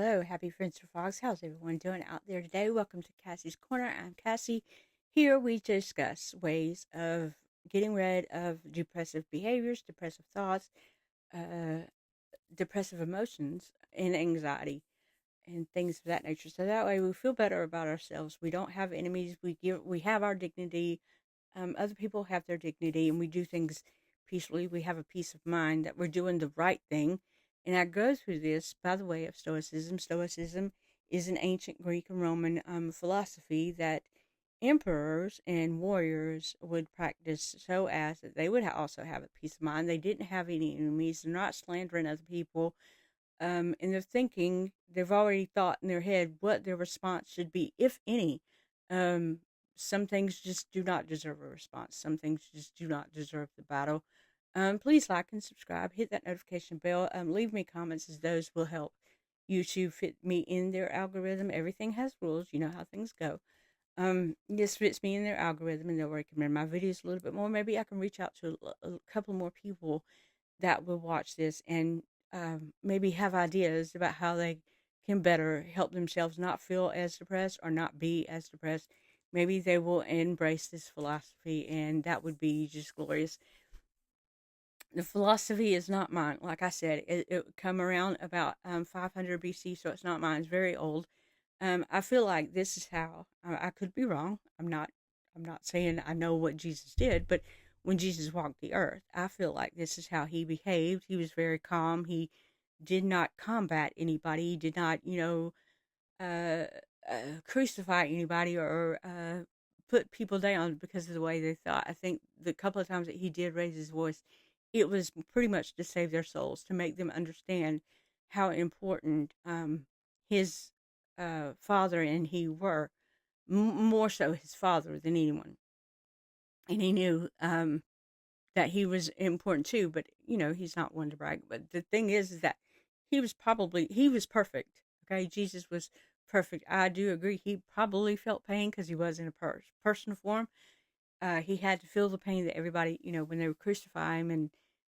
Hello, happy Friends for Fox. How's everyone doing out there today? Welcome to Cassie's Corner. I'm Cassie. Here we discuss ways of getting rid of depressive behaviors, depressive thoughts, uh, depressive emotions, and anxiety, and things of that nature. So that way we feel better about ourselves. We don't have enemies. We have our dignity. Other people have their dignity, and we do things peacefully. We have a peace of mind that we're doing the right thing. And I go through this by the way of Stoicism. Stoicism is an ancient Greek and Roman philosophy that emperors and warriors would practice so as that they would also have a peace of mind. They didn't have any enemies. They're not slandering other people. And they're thinking, they've already thought in their head what their response should be, if any. Um, some things just do not deserve a response. Some things just do not deserve the battle. Please like and subscribe. Hit that notification bell. Leave me comments, as those will help YouTube fit me in their algorithm. Everything has rules. You know how things go. This fits me in their algorithm, and they'll recommend my videos a little bit more. Maybe I can reach out to a couple more people that will watch this and maybe have ideas about how they can better help themselves not feel as depressed or not be as depressed. Maybe they will embrace this philosophy, and that would be just glorious. The philosophy is not mine. Like I said, it would come around about 500 BC, so it's not mine. It's very old. I feel like this is how I could be wrong. I'm not saying I know what Jesus did, but when Jesus walked the earth, I feel like this is how he behaved. He was very calm. He did not combat anybody. He did not, uh, crucify anybody or put people down because of the way they thought. I think the couple of times that he did raise his voice, it was pretty much to save their souls, to make them understand how important his father and he were, more so his father than anyone. And he knew that he was important too, but he's not one to brag. But the thing is that he was perfect. Okay, Jesus was perfect. I do agree. He probably felt pain because he was in a person form. He had to feel the pain that everybody, when they were crucifying him, and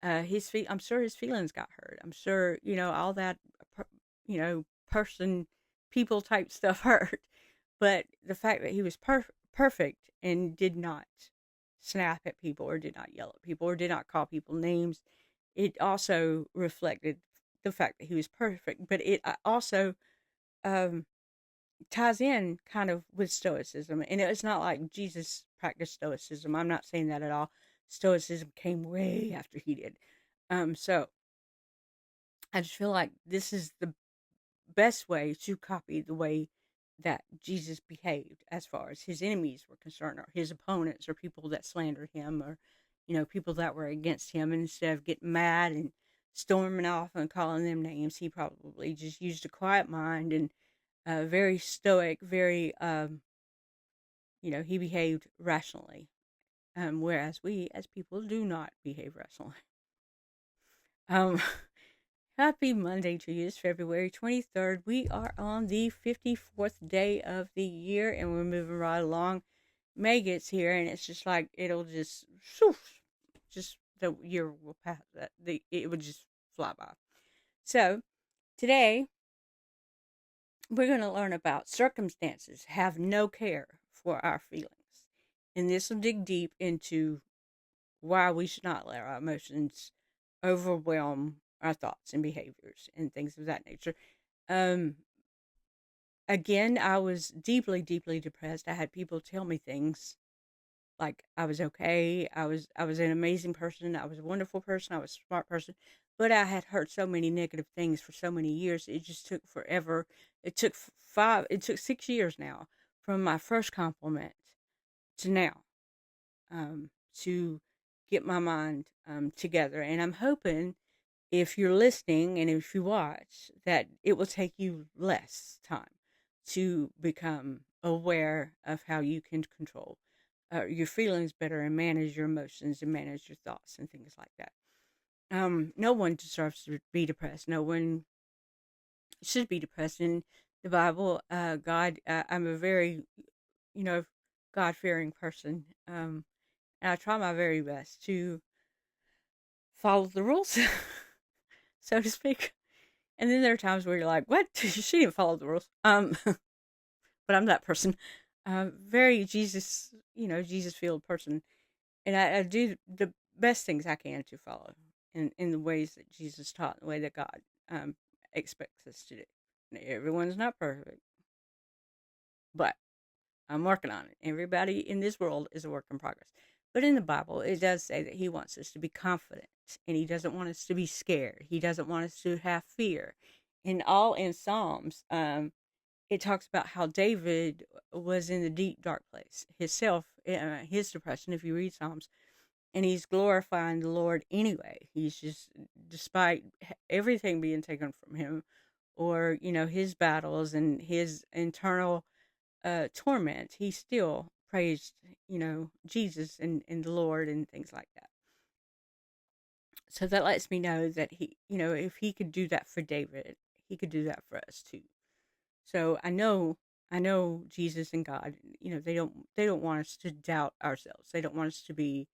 I'm sure his feelings got hurt. I'm sure, all that, person, people type stuff hurt. But the fact that he was perfect and did not snap at people or did not yell at people or did not call people names, it also reflected the fact that he was perfect. But it also um, ties in kind of with Stoicism. And it's not like Jesus practiced Stoicism. I'm not saying that at all. Stoicism came way after he did. So I just feel like this is the best way to copy the way that Jesus behaved as far as his enemies were concerned, or his opponents, or people that slandered him, or people that were against him. And instead of getting mad and storming off and calling them names, he probably just used a quiet mind and very stoic, very he behaved rationally. Whereas we as people do not behave rationally. Um, Happy Monday to you. It's February 23rd. We are on the 54th day of the year, and we're moving right along. May gets here, and it's just like it'll just, just the year will pass. It would just fly by. So today we're going to learn about circumstances have no care for our feelings, and this will dig deep into why we should not let our emotions overwhelm our thoughts and behaviors and things of that nature. Um, Again, I was deeply, deeply depressed. I had people tell me things like I was okay. I was an amazing person. I was a wonderful person. I was a smart person, but I had heard so many negative things for so many years. It just took forever. It took 6 years now from my first compliment to now, um, to get my mind together. And I'm hoping, if you're listening and if you watch, that it will take you less time to become aware of how you can control your feelings better and manage your emotions and manage your thoughts and things like that. No one deserves to be depressed. No one should be depressed. In the Bible, I'm a very, you know, God fearing person. And I try my very best to follow the rules, so to speak. And then there are times where you're like, what? She didn't follow the rules. But I'm that person. Very Jesus, Jesus filled person. And I do the best things I can to follow in the ways that Jesus taught, the way that God um, expects us to do. Everyone's not perfect, but I'm working on it. Everybody in this world is a work in progress. But in the Bible, it does say that He wants us to be confident and He doesn't want us to be scared. He doesn't want us to have fear. In Psalms, it talks about how David was in the deep, dark place himself, his depression, if you read Psalms, and he's glorifying the Lord anyway. He's just, despite everything being taken from him, or, his battles and his internal torment, he still praised, Jesus and the Lord and things like that. So that lets me know that he, if he could do that for David, he could do that for us too. So I know Jesus and God, they don't want us to doubt ourselves. They don't want us to be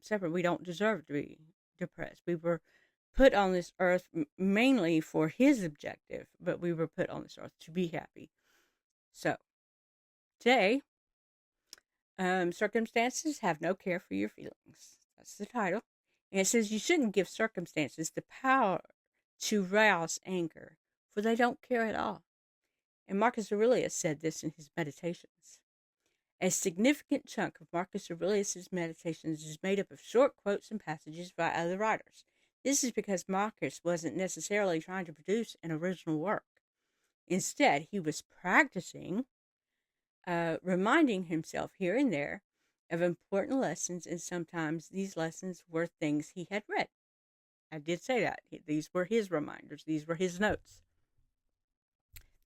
separate. We don't deserve to be depressed. We were put on this earth mainly for His objective, but we were put on this earth to be happy. So today, circumstances have no care for your feelings. That's the title. And it says you shouldn't give circumstances the power to rouse anger, for they don't care at all. And Marcus Aurelius said this in his Meditations. A significant chunk of Marcus Aurelius's Meditations is made up of short quotes and passages by other writers. This is because Marcus wasn't necessarily trying to produce an original work. Instead, he was practicing, reminding himself here and there of important lessons, and sometimes these lessons were things he had read. I did say that. These were his reminders. These were his notes.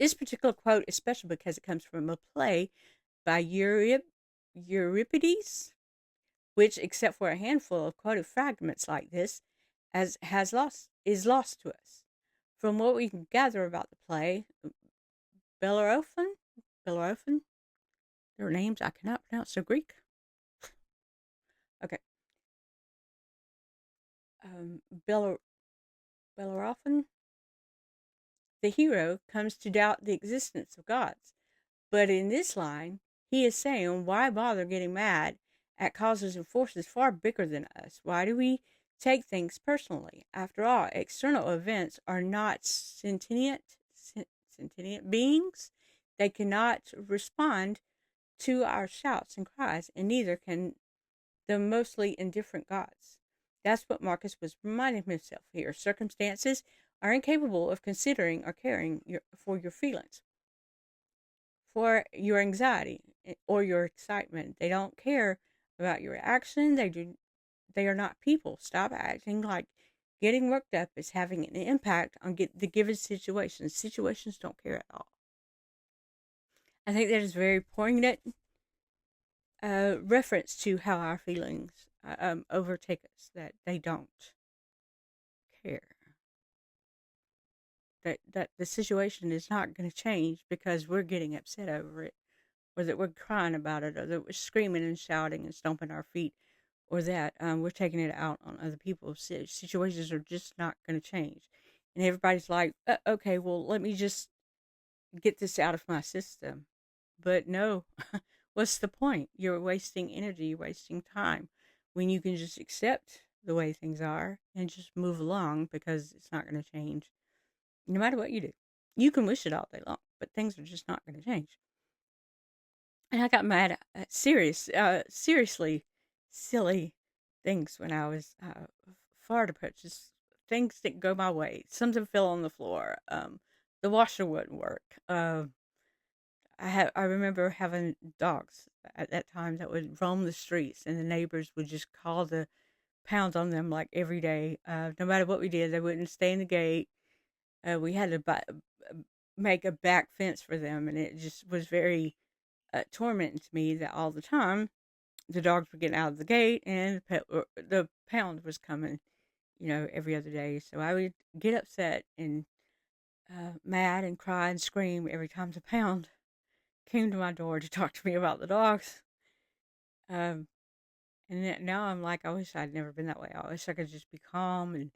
This particular quote is special because it comes from a play by Euripides, which, except for a handful of quoted fragments like this, is lost to us. From what we can gather about the play, Bellerophon, their names I cannot pronounce. They're Greek. Okay. Bellerophon, the hero comes to doubt the existence of gods. But in this line, he is saying, why bother getting mad at causes and forces far bigger than us? Why do we take things personally? After all, external events are not sentient beings. They cannot respond to our shouts and cries, and neither can the mostly indifferent gods. That's what Marcus was reminding himself here. Circumstances are incapable of considering or caring for your feelings, for your anxiety or your excitement. They don't care about your action. They are not people. Stop acting like getting worked up is having an impact on the given situation. Situations don't care at all. I think that is very poignant reference to how our feelings overtake us, that they don't care. That the situation is not going to change because we're getting upset over it, or that we're crying about it, or that we're screaming and shouting and stomping our feet, or that we're taking it out on other people. Situations are just not going to change. And everybody's like, okay, well, let me just get this out of my system. But no, what's the point? You're wasting energy, you're wasting time when you can just accept the way things are and just move along, because it's not going to change no matter what you do. You can wish it all day long, but things are just not going to change. And I got mad at seriously silly things when I was far depressed. Just things didn't go my way. Something fell on the floor. The washer wouldn't work. I remember having dogs at that time that would roam the streets, and the neighbors would just call the pound on them like every day. No matter what we did, they wouldn't stay in the gate. We had to make a back fence for them, and it just was very tormenting to me that all the time the dogs were getting out of the gate and the pound was coming, every other day. So I would get upset and mad and cry and scream every time the pound came to my door to talk to me about the dogs. And now I'm like, I wish I'd never been that way. I wish I could just be calm and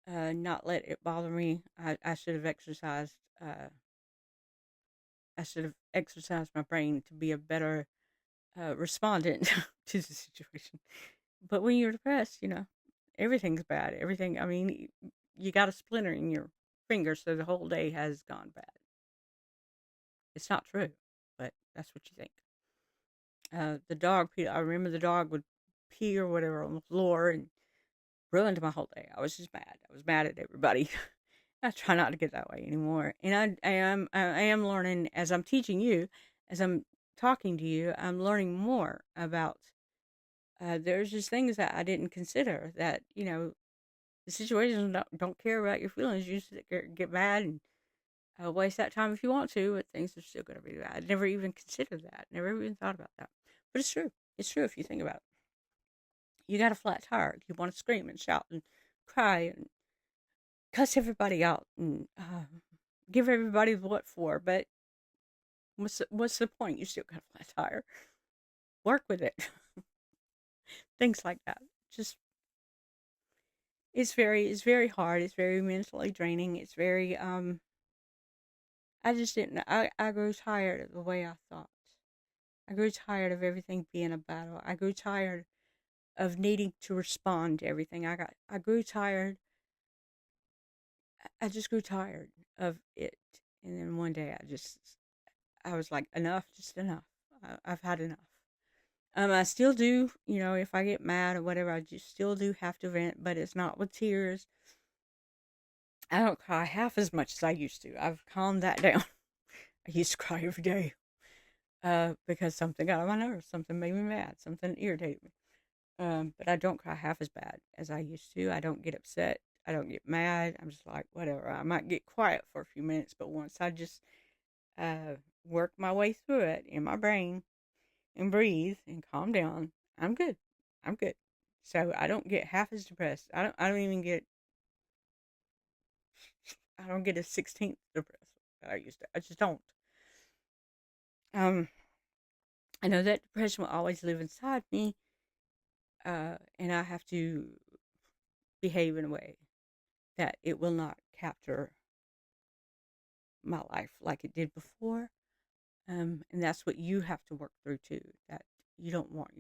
not let it bother me. I should have exercised. I should have exercised my brain to be a better respondent to the situation. But when you're depressed, everything's bad. Everything. I mean, you got a splinter in your finger, so the whole day has gone bad. It's not true, but that's what you think. The dog. I remember the dog would pee or whatever on the floor and ruined my whole day. I was just mad. I was mad at everybody. I try not to get that way anymore. And I am learning as I'm teaching you, as I'm talking to you, I'm learning more about. There's just things that I didn't consider that the situations don't care about your feelings. You just get mad and waste that time if you want to, but things are still going to be bad. I never even considered that. Never even thought about that. But it's true. It's true if you think about it. You got a flat tire. You want to scream and shout and cry and cuss everybody out and give everybody the what for. But what's the point? You still got a flat tire. Work with it. Things like that. Just it's very hard. It's very mentally draining. It's very I just didn't. I grew tired of the way I thought. I grew tired of everything being a battle. I grew tired of needing to respond to everything. I grew tired. I just grew tired of it. And then one day I was like, enough, just enough. I've had enough. I still do, if I get mad or whatever, I just still do have to vent, but it's not with tears. I don't cry half as much as I used to. I've calmed that down. I used to cry every day because something got on my nerves, something made me mad, something irritated me. But I don't cry half as bad as I used to. I don't get upset. I don't get mad. I'm just like, whatever. I might get quiet for a few minutes, but once I just work my way through it in my brain and breathe and calm down, I'm good. I'm good. So I don't get half as depressed. I don't even get I don't get a 16th depressed that I used to. I just don't. Um I know that depression will always live inside me, and I have to behave in a way that it will not capture my life like it did before. And that's what you have to work through too. That you don't want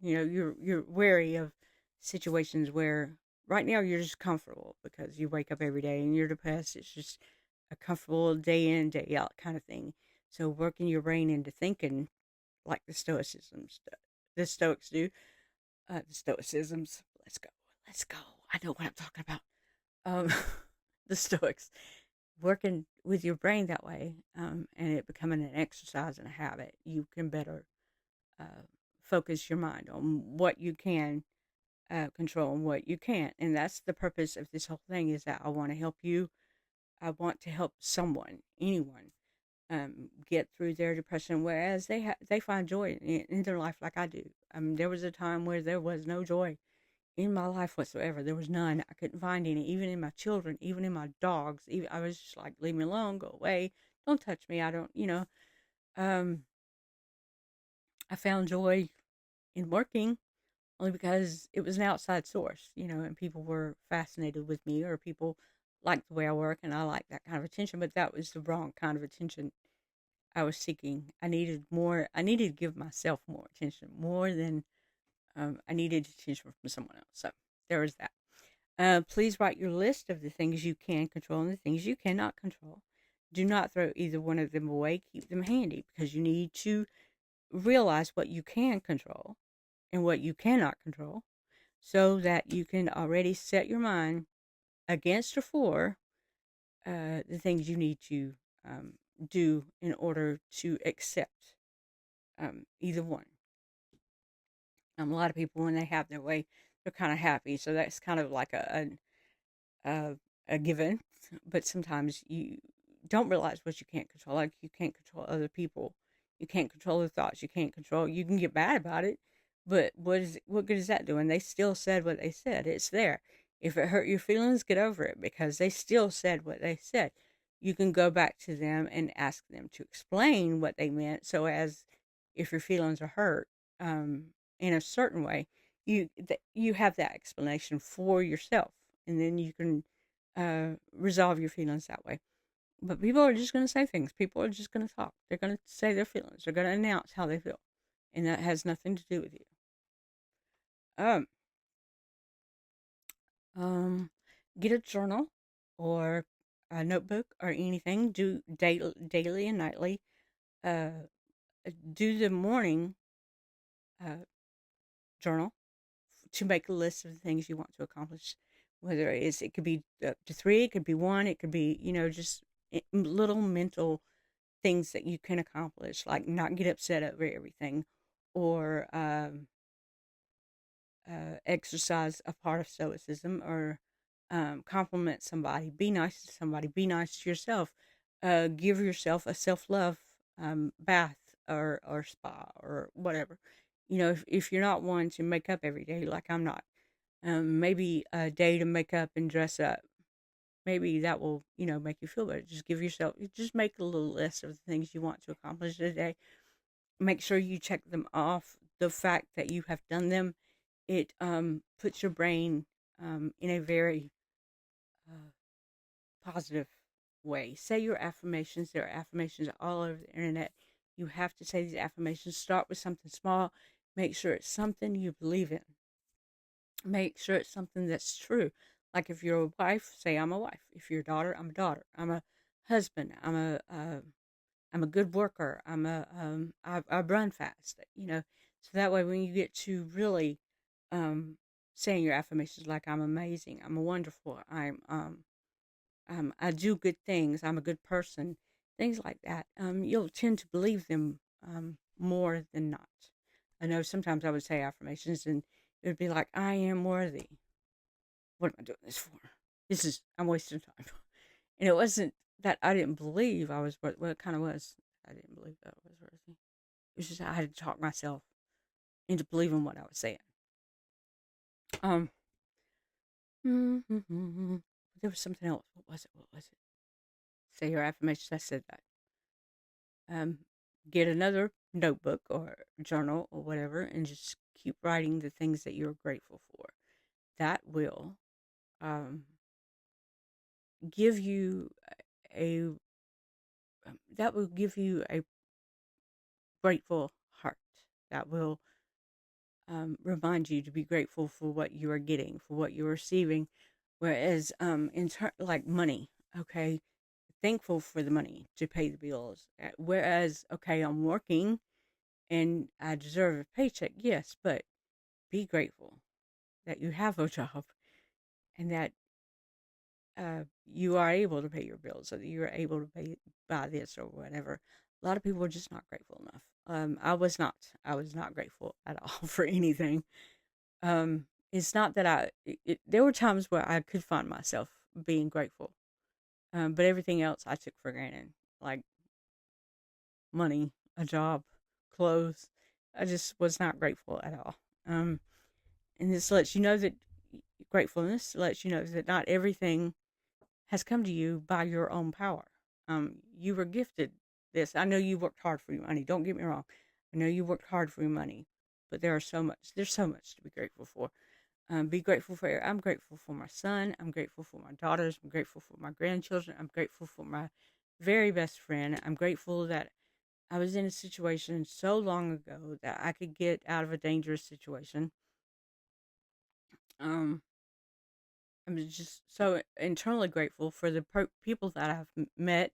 you're wary of situations where right now you're just comfortable because you wake up every day and you're depressed. It's just a comfortable day in day out kind of thing. So working your brain into thinking like the Stoics do, the Stoicisms. Let's go. I know what I'm talking about. Um, the Stoics working with your brain that way, and it becoming an exercise and a habit, you can better uh, focus your mind on what you can control and what you can't. And that's the purpose of this whole thing is that I want to help you. I want to help someone, anyone, get through their depression, whereas they find joy in their life like I do. There was a time where there was no joy in my life whatsoever. There was none. I couldn't find any, even in my children, even in my dogs. Even I was just like, leave me alone, go away, don't touch me. I don't, Um, I found joy in working only because it was an outside source, and people were fascinated with me, or people liked the way I work, and I liked that kind of attention. But that was the wrong kind of attention I was seeking. I needed more. I needed to give myself more attention, more than I needed attention from someone else. So there was that. Please write your list of the things you can control and the things you cannot control. Do not throw either one of them away. Keep them handy because you need to realize what you can control and what you cannot control so that you can already set your mind against or for the things you need to do in order to accept either one. A lot of people, when they have their way, they're kind of happy. So that's kind of like a, a given. But sometimes you don't realize what you can't control. Like you can't control other people. You can't control their thoughts. You can't control. You can get mad about it, but what good is that doing? They still said what they said. It's there. If it hurt your feelings, get over it because they still said what they said. You can go back to them and ask them to explain what they meant. So as if your feelings are hurt, in a certain way, you have that explanation for yourself, and then you can resolve your feelings that way. But people are just going to say things. People are just going to talk. They're going to say their feelings. They're going to announce how they feel, and that has nothing to do with you. Um, um, get a journal or a notebook or anything. Do daily and nightly. Uh, do the morning uh, journal to make a list of the things you want to accomplish. Whether it could be up to three, it could be one, it could be just little mental things that you can accomplish, like not get upset over everything, or exercise a part of stoicism, or compliment somebody, be nice to somebody, be nice to yourself, give yourself a self love bath or spa or whatever. If you're not one to make up every day, like I'm not, maybe a day to make up and dress up. Maybe that will, make you feel better. Just give yourself, just make a little list of the things you want to accomplish today. Make sure you check them off. The fact that you have done them, it puts your brain in a very uh, positive way. Say your affirmations. There are affirmations all over the internet. You have to say these affirmations. Start with something small. Make sure it's something you believe in. Make sure it's something that's true. Like if you're a wife, say I'm a wife. If you're a daughter, I'm a daughter. I'm a husband. I'm a good worker. I run fast. So that way when you get to really saying your affirmations, like I'm amazing, I'm wonderful, I do good things, I'm a good person, things like that, you'll tend to believe them more than not. I know sometimes I would say affirmations and it would be like, I am worthy. What am I doing this for? I'm wasting time. And it wasn't that I didn't believe I was worthy. Well, it kind of was. I didn't believe that I was worthy. It was just I had to talk myself into believing what I was saying. Um, there was something else. What was it? What was it? Say your affirmations. I said that. Um, get another notebook or journal or whatever, and just keep writing the things that you're grateful for. That will um, give you a that will give you a grateful heart. That will remind you to be grateful for what you are getting, for what you're receiving. Whereas, like money, okay, thankful for the money to pay the bills. Whereas, okay, I'm working and I deserve a paycheck, yes, but be grateful that you have a job and that you are able to pay your bills, so that you're able to buy this or whatever. A lot of people are just not grateful enough. I was not. I was not grateful at all for anything. It's not that there were times where I could find myself being grateful, but everything else I took for granted, like money, a job, clothes. I just was not grateful at all. And this lets you know that gratefulness lets you know that not everything has come to you by your own power. You were gifted this. I know you worked hard for your money. Don't get me wrong. I know you worked hard for your money, but there's so much to be grateful for. Be grateful for. I'm grateful for my son. I'm grateful for my daughters. I'm grateful for my grandchildren. I'm grateful for my very best friend. I'm grateful that I was in a situation so long ago that I could get out of a dangerous situation. Um, I'm just so internally grateful for the people that I've met,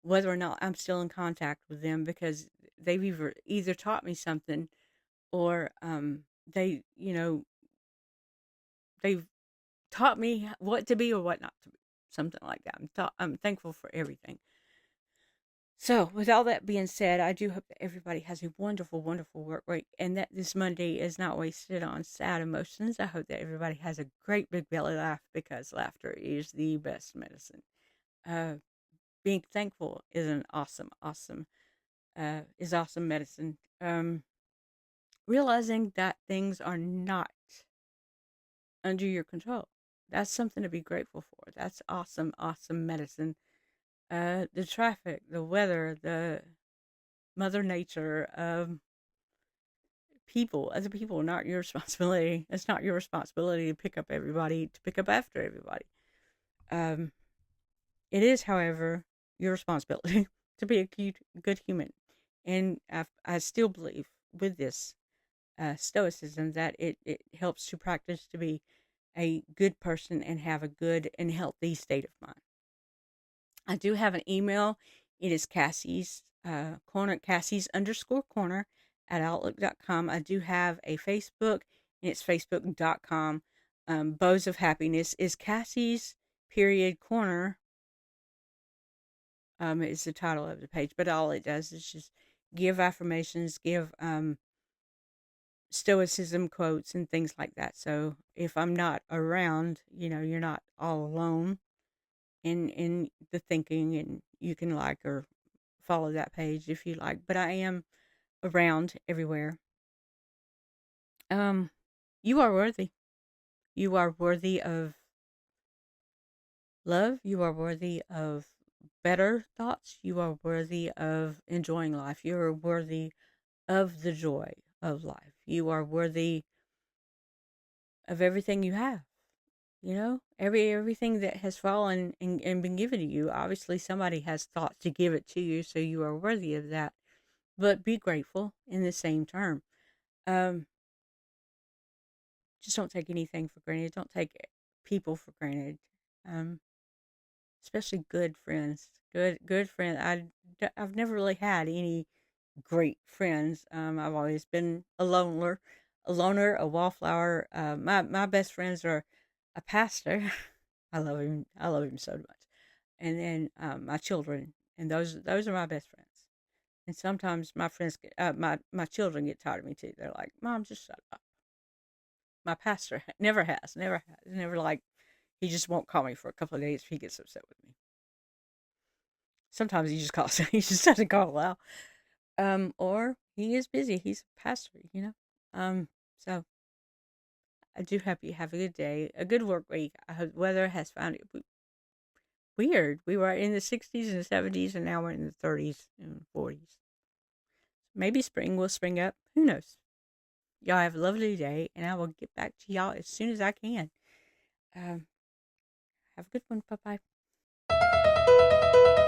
whether or not I'm still in contact with them, because they've either taught me something, or they, they've taught me what to be or what not to be, something like that. I'm thankful for everything. So, with all that being said, I do hope that everybody has a wonderful, wonderful work week, and that this Monday is not wasted on sad emotions. I hope that everybody has a great big belly laugh, because laughter is the best medicine. Uh, being thankful is an awesome medicine. Realizing that things are not under your control. That's something to be grateful for. That's awesome medicine. The traffic, the weather, the Mother Nature, other people are not your responsibility. It's not your responsibility to pick up after everybody. Um, it is, however, your responsibility to be a good human. And I still believe with this stoicism that it helps to practice to be a good person and have a good and healthy state of mind. I do have an email. It is Cassie's corner, Cassie's underscore corner at outlook.com. I do have a Facebook, and it's facebook.com. Bows of Happiness is Cassie's period corner, is the title of the page, but all it does is just give affirmations, give stoicism quotes and things like that. So if I'm not around, you're not all alone in the thinking, and you can like or follow that page if you like. But I am around everywhere. Um, you are worthy. You are worthy of love. You are worthy of better thoughts. You are worthy of enjoying life. You are worthy of the joy of life. You are worthy of everything you have. Everything that has fallen and been given to you. Obviously, somebody has thought to give it to you, so you are worthy of that. But be grateful in the same term. Um, just don't take anything for granted. Don't take people for granted. Um, Especially good friends. Good friends. I've never really had any great friends. I've always been a loner, a wallflower. My best friends are a pastor. I love him. I love him so much. And then my children, and those are my best friends. And sometimes my friends my children get tired of me too. They're like, "Mom, just shut up." My pastor never like, he just won't call me for a couple of days if he gets upset with me. Sometimes he just calls. He just doesn't call out. Or he is busy. He's a pastor. So I do hope you have a good day, a good work week. I hope weather has found it weird. We were in the 60s and 70s, and now we're in the 30s and 40s. Maybe spring will spring up. Who knows? Y'all have a lovely day, and I will get back to y'all as soon as I can. Um, have a good one. Bye bye.